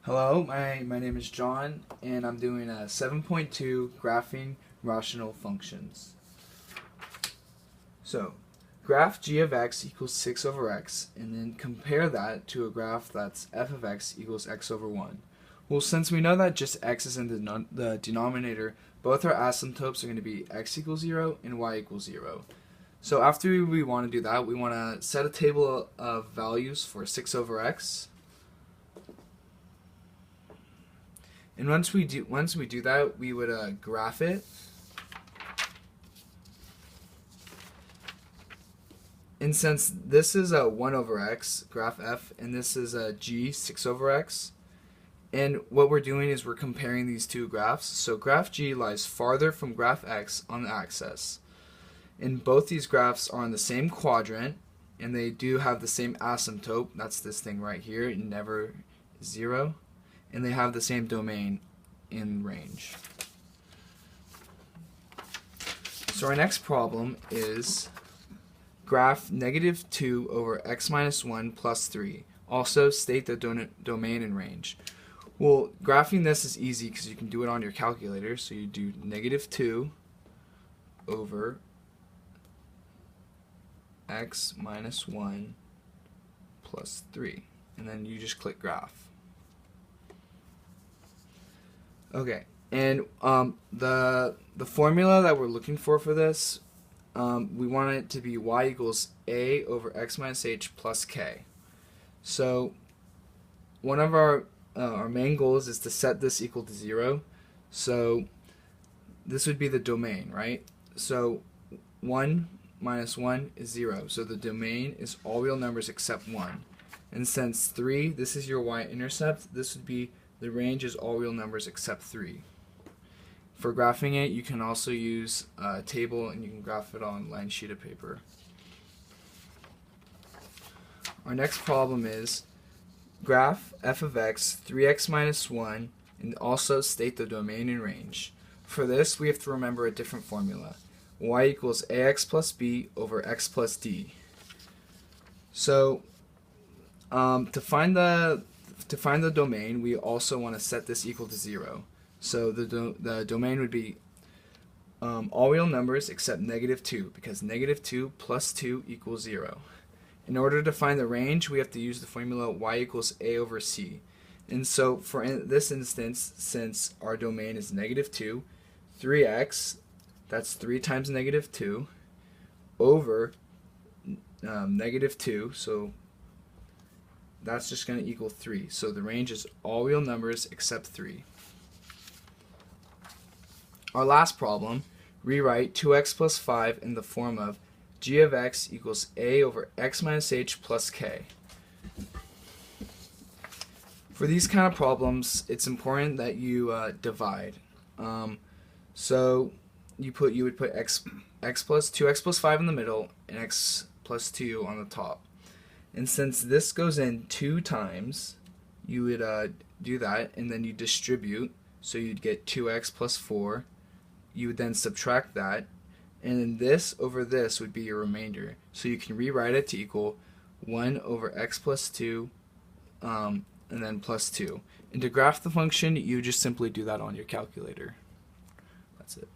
Hello, my name is John, and I'm doing a 7.2 graphing rational functions. So, graph g of x equals 6 over x, and then compare that to a graph that's f of x equals x over 1. Well, since we know that just x is in the denominator, both our asymptotes are going to be x equals 0 and y equals 0. So after we want to do that, we want to set a table of values for 6 over x. And once we do that, we would graph it. And since this is a 1 over x, graph f, and this is a g, 6 over x, and what we're doing is we're comparing these two graphs. So graph g lies farther from graph x on the axis. And both these graphs are in the same quadrant, and they do have the same asymptote. That's this thing right here, never 0. And they have the same domain in range. So our next problem is graph negative 2 over x minus 1 plus 3. Also state the domain in range. Well, graphing this is easy because you can do it on your calculator. So you do negative 2 over x minus 1 plus 3. And then you just click graph. Okay, and the formula that we're looking for this, we want it to be y equals a over x minus h plus k. So one of our main goals is to set this equal to 0. So this would be the domain, right? So 1 minus 1 is 0. So the domain is all real numbers except 1. And since 3, this is your y-intercept, this would be the range is all real numbers except 3. For graphing it, you can also use a table, and you can graph it on a line sheet of paper. Our next problem is graph f of x 3x minus 1 and also state the domain and range. For this, we have to remember a different formula. Y equals ax plus b over x plus d. So to find the domain, we also want to set this equal to 0. So the domain would be all real numbers except negative 2, because negative 2 plus 2 equals 0. In order to find the range, we have to use the formula y equals a over c. And so for this instance, since our domain is negative 2, 3x, that's 3 times negative 2, over negative 2, so that's just going to equal 3. So the range is all real numbers except 3. Our last problem, rewrite 2x plus 5 in the form of g of x equals a over x minus h plus k. For these kind of problems, it's important that you divide. So you would put x plus 2x plus 5 in the middle and x plus 2 on the top. And since this goes in 2 times, you would do that, and then you distribute. So you'd get 2x plus 4. You would then subtract that, and then this over this would be your remainder. So you can rewrite it to equal 1 over x plus 2, and then plus 2. And to graph the function, you just simply do that on your calculator. That's it.